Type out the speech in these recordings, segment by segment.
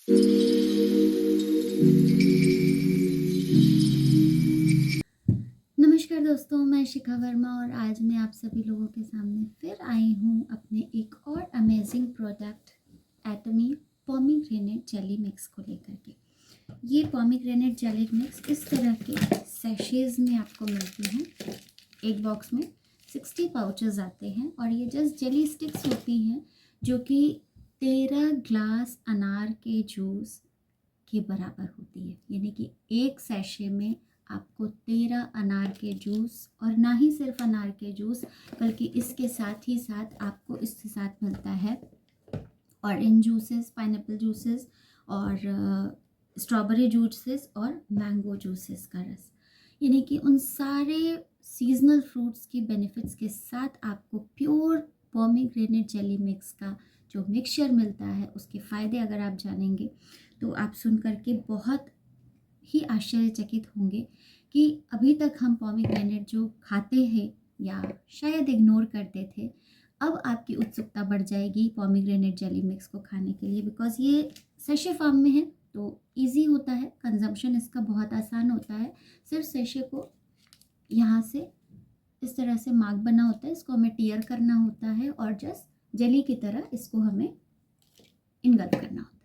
नमस्कार दोस्तों, मैं शिखा वर्मा और आज मैं आप सभी लोगों के सामने फिर आई हूँ अपने एक और amazing product Atomy pomegranate jelly mix को लेकर के। ये पोमीग्रेनेट जेली मिक्स इस तरह के सैशेज़ में आपको मिलती हैं। एक बॉक्स में 60 पाउचेस आते हैं और ये जस्ट जेली स्टिक्स होती हैं जो कि 13 ग्लास अनार के जूस के बराबर होती है। यानी कि एक सैशे में आपको 13 अनार के जूस, और ना ही सिर्फ अनार के जूस बल्कि इसके साथ ही साथ आपको इसके साथ मिलता है ऑरेंज जूसेस, पाइनएप्पल जूसेस और स्ट्रॉबेरी जूसेस और मैंगो जूसेस का रस। यानी कि उन सारे सीजनल फ्रूट्स की बेनिफिट्स के साथ आपको प्योर पोमीग्रेनेट जेली मिक्स का जो मिक्सचर मिलता है उसके फ़ायदे अगर आप जानेंगे तो आप सुन करके बहुत ही आश्चर्यचकित होंगे कि अभी तक हम पोमीग्रेनेट जो खाते हैं या शायद इग्नोर करते थे, अब आपकी उत्सुकता बढ़ जाएगी पोमीग्रेनेट जेली मिक्स को खाने के लिए। बिकॉज़ ये सैशे फॉर्म में है तो इजी होता है, कंजम्पशन इसका बहुत आसान होता है। सिर्फ सैशे को यहाँ से इस तरह से मार्क बना होता है, इसको हमें टीयर करना होता है और जस्ट जेली की तरह इसको हमें इनगल्फ करना होता है।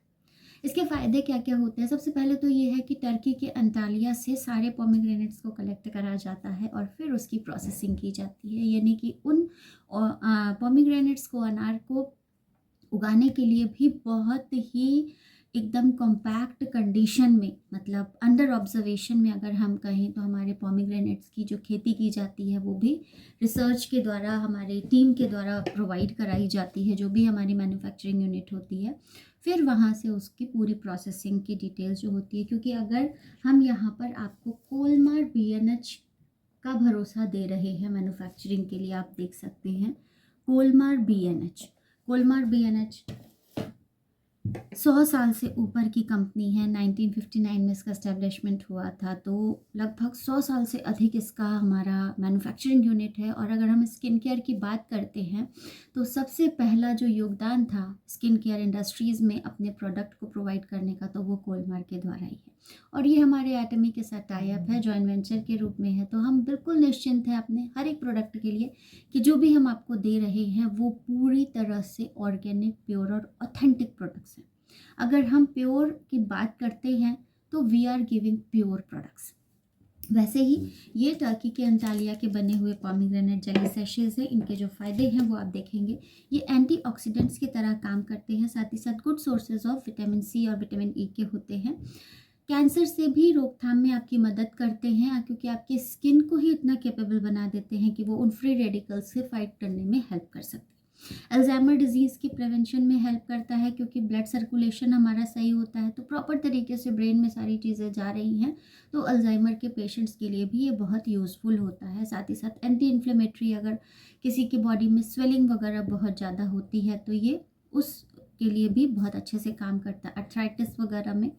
इसके फ़ायदे क्या क्या होते हैं? सबसे पहले तो ये है कि टर्की के अंटालिया से सारे पोमीग्रेनेट्स को कलेक्ट करा जाता है और फिर उसकी प्रोसेसिंग की जाती है। यानी कि उन पोमीग्रेनेट्स को, अनार को उगाने के लिए भी बहुत ही एकदम कॉम्पैक्ट कंडीशन में, मतलब अंडर ऑब्जर्वेशन में अगर हम कहें तो हमारे पोमीग्रेनेट्स की जो खेती की जाती है वो भी रिसर्च के द्वारा, हमारी टीम के द्वारा प्रोवाइड कराई जाती है, जो भी हमारी मैन्युफैक्चरिंग यूनिट होती है। फिर वहाँ से उसकी पूरी प्रोसेसिंग की डिटेल्स जो होती है, क्योंकि अगर हम यहाँ पर आपको कोलमार BNH का भरोसा दे रहे हैं मैन्युफैक्चरिंग के लिए, आप देख सकते हैं कोलमार BNH 100 साल से ऊपर की कंपनी है। 1959 में इसका एस्टेब्लिशमेंट हुआ था, तो लगभग 100 साल से अधिक इसका हमारा मैन्युफैक्चरिंग यूनिट है। और अगर हम स्किन केयर की बात करते हैं तो सबसे पहला जो योगदान था स्किन केयर इंडस्ट्रीज़ में अपने प्रोडक्ट को प्रोवाइड करने का, तो वो कोलमार के द्वारा ही है। और ये हमारे एटमी के साथ टाई अप है, जॉइंट वेंचर के रूप में है। तो हम बिल्कुल निश्चिंत हैं अपने हर एक प्रोडक्ट के लिए कि जो भी हम आपको दे रहे हैं वो पूरी तरह से ऑर्गेनिक, प्योर और ऑथेंटिक प्रोडक्ट्स हैं। अगर हम प्योर की बात करते हैं तो we are giving pure products. वैसे ही ये टर्की के अंटालिया के बने हुए पोमीग्रेनेट जेली सैशेज़ हैं। इनके जो फ़ायदे हैं वो आप देखेंगे। ये एंटीऑक्सीडेंट्स की तरह काम करते हैं, साथ ही साथ good sources of vitamin C और विटामिन ई के होते हैं। कैंसर से भी रोकथाम में आपकी मदद करते हैं, क्योंकि आपकी स्किन को ही इतना कैपेबल बना देते हैं कि वो उन फ्री रेडिकल्स से फाइट करने में हेल्प कर सकते हैं। अल्जाइमर डिजीज़ की प्रिवेंशन में हेल्प करता है, क्योंकि ब्लड सर्कुलेशन हमारा सही होता है तो प्रॉपर तरीके से ब्रेन में सारी चीज़ें जा रही हैं। तो अल्जाइमर के पेशेंट्स के लिए भी ये बहुत यूज़फुल होता है। साथ ही साथ एंटी इन्फ्लेमेटरी, अगर किसी की बॉडी में स्वेलिंग वगैरह बहुत ज़्यादा होती है तो ये उसके लिए भी बहुत अच्छे से काम करता है। अर्थराइटिस वगैरह में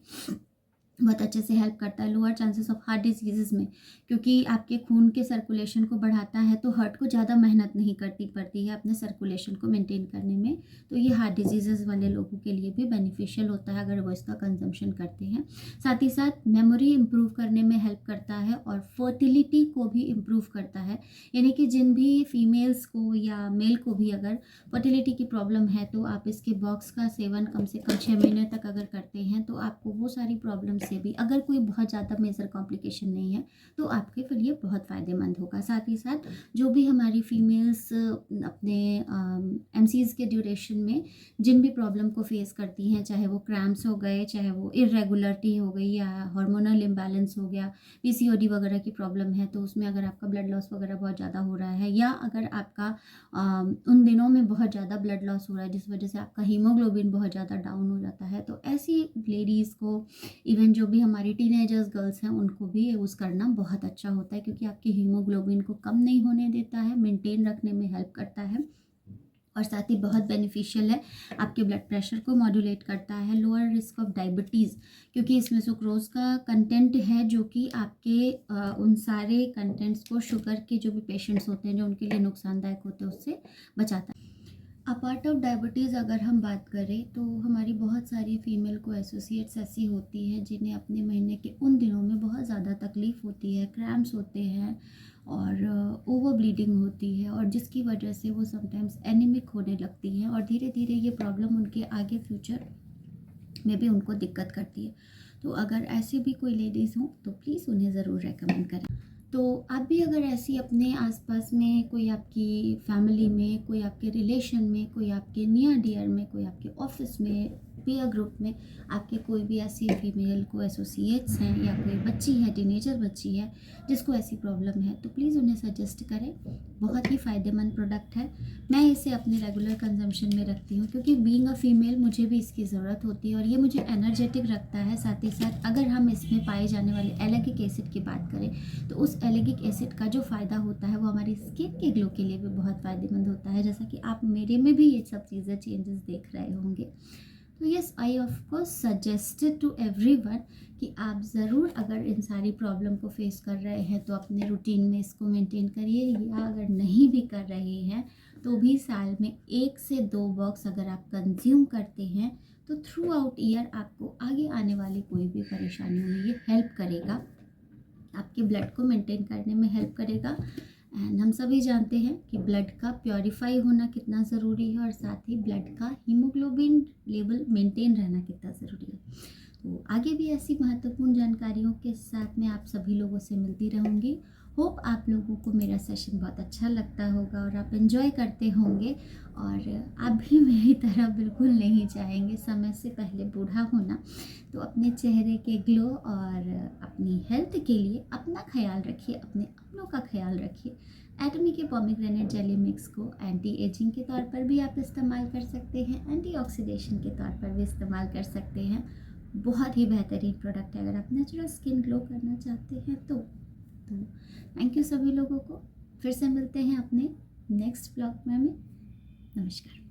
बहुत अच्छे से हेल्प करता है। Lower chances of heart disease में, क्योंकि आपके खून के सर्कुलेशन को बढ़ाता है तो हार्ट को ज़्यादा मेहनत नहीं करती पड़ती है अपने सर्कुलेशन को मेंटेन करने में। तो ये हार्ट डिजीज़ वाले लोगों के लिए भी बेनिफिशियल होता है अगर वो इसका कंजम्पशन करते हैं। साथ ही साथ मेमोरी इम्प्रूव करने में हेल्प करता है और फर्टिलिटी को भी इम्प्रूव करता है। यानी कि जिन भी फीमेल्स को या मेल को भी अगर फर्टिलिटी की प्रॉब्लम है तो आप इसके बॉक्स का सेवन कम से कम 6 महीने तक अगर करते हैं तो आपको वो सारी प्रॉब्लम से भी, अगर कोई बहुत ज़्यादा मेजर कॉम्प्लिकेशन नहीं है तो आपके लिए बहुत फ़ायदेमंद होगा। साथ ही साथ जो भी हमारी फीमेल्स अपने MCs के ड्यूरेशन में जिन भी प्रॉब्लम को फेस करती हैं, चाहे वो क्रैम्प्स हो गए, चाहे वो इरेगुलरिटी हो गई या हार्मोनल इम्बैलेंस हो गया, PCOD वगैरह की प्रॉब्लम है, तो उसमें अगर आपका ब्लड लॉस वगैरह बहुत ज़्यादा हो रहा है या अगर आपका उन दिनों में बहुत ज़्यादा ब्लड लॉस हो रहा है जिस वजह से आपका हीमोग्लोबिन बहुत ज़्यादा डाउन हो जाता है, तो ऐसी लेडीज़ को, इवन जो भी हमारी टीनेजर्स गर्ल्स हैं, उनको भी यूज़ करना बहुत अच्छा होता है, क्योंकि आपके हीमोग्लोबिन को कम नहीं होने देता है, मेंटेन रखने में हेल्प करता है और साथ ही बहुत बेनिफिशियल है, आपके ब्लड प्रेशर को मॉड्यूलेट करता है। लोअर रिस्क ऑफ डायबिटीज़, क्योंकि इसमें सुक्रोज का कंटेंट है जो कि आपके उन सारे कंटेंट्स को, शुगर के जो भी पेशेंट्स होते हैं जो उनके लिए नुकसानदायक होते हैं, उससे बचाता है। अपार्ट ऑफ डायबिटीज़ अगर हम बात करें तो हमारी बहुत सारी फीमेल को एसोसिएट्स ऐसी होती हैं जिन्हें अपने महीने के उन दिनों में बहुत ज़्यादा तकलीफ़ होती है, क्रैम्प्स होते हैं और ओवर ब्लीडिंग होती है, और जिसकी वजह से वो समटाइम्स एनीमिक होने लगती हैं और धीरे धीरे ये प्रॉब्लम उनके आगे फ्यूचर में भी उनको दिक्कत करती है। तो अगर ऐसी भी कोई लेडीज़ हों तो प्लीज़ उन्हें ज़रूर रेकमेंड करें। तो आप भी अगर ऐसी अपने आसपास में कोई आपकी फैमिली में, कोई आपके रिलेशन में, कोई आपके नियर डियर में, कोई आपके ऑफिस में, पीयर ग्रुप में आपके कोई भी ऐसी फीमेल को एसोसिएट्स हैं या कोई बच्ची है, टीनेजर बच्ची है जिसको ऐसी प्रॉब्लम है, तो प्लीज़ उन्हें सजेस्ट करें। बहुत ही फ़ायदेमंद प्रोडक्ट है। मैं इसे अपने रेगुलर कंजम्पशन में रखती हूँ क्योंकि बीइंग अ फीमेल मुझे भी इसकी ज़रूरत होती है और ये मुझे एनर्जेटिक रखता है। साथ ही साथ अगर हम इसमें पाए जाने वाले एलेगिक एसिड की बात करें तो उस एलेगिक एसिड का जो फ़ायदा होता है वो हमारी स्किन के ग्लो के लिए भी बहुत फ़ायदेमंद होता है, जैसा कि आप मेरे में भी ये सब चीज़ें चेंजेस देख रहे होंगे। तो yes, I of course suggested to everyone कि आप ज़रूर अगर इन सारी प्रॉब्लम को फेस कर रहे हैं तो अपने रूटीन में इसको मेंटेन करिए, या अगर नहीं भी कर रहे हैं तो भी साल में 1 से 2 बॉक्स अगर आप कंज्यूम करते हैं तो थ्रू आउट ईयर आपको आगे आने वाली कोई भी परेशानियों में ये हेल्प करेगा, आपके ब्लड को मेंटेन करने में हेल्प करेगा। एंड हम सभी जानते हैं कि ब्लड का प्योरीफाई होना कितना ज़रूरी है और साथ ही ब्लड का हीमोग्लोबिन लेवल मेंटेन रहना कितना ज़रूरी है। तो आगे भी ऐसी महत्वपूर्ण जानकारियों के साथ मैं आप सभी लोगों से मिलती रहूँगी। होप आप लोगों को मेरा सेशन बहुत अच्छा लगता होगा और आप एंजॉय करते होंगे, और आप भी मेरी तरह बिल्कुल नहीं चाहेंगे समय से पहले बूढ़ा होना। तो अपने चेहरे के ग्लो और अपनी हेल्थ के लिए अपना ख्याल रखिए, अपने अपनों का ख्याल रखिए। एटमी के पोमीग्रेनेट जेली मिक्स को एंटी एजिंग के तौर पर भी आप इस्तेमाल कर सकते हैं, एंटी ऑक्सीडेशन के तौर पर भी इस्तेमाल कर सकते हैं। बहुत ही बेहतरीन प्रोडक्ट है अगर आप नेचुरल स्किन ग्लो करना चाहते हैं तो थैंक यू सभी लोगों को। फिर से मिलते हैं अपने नेक्स्ट ब्लॉग में। नमस्कार।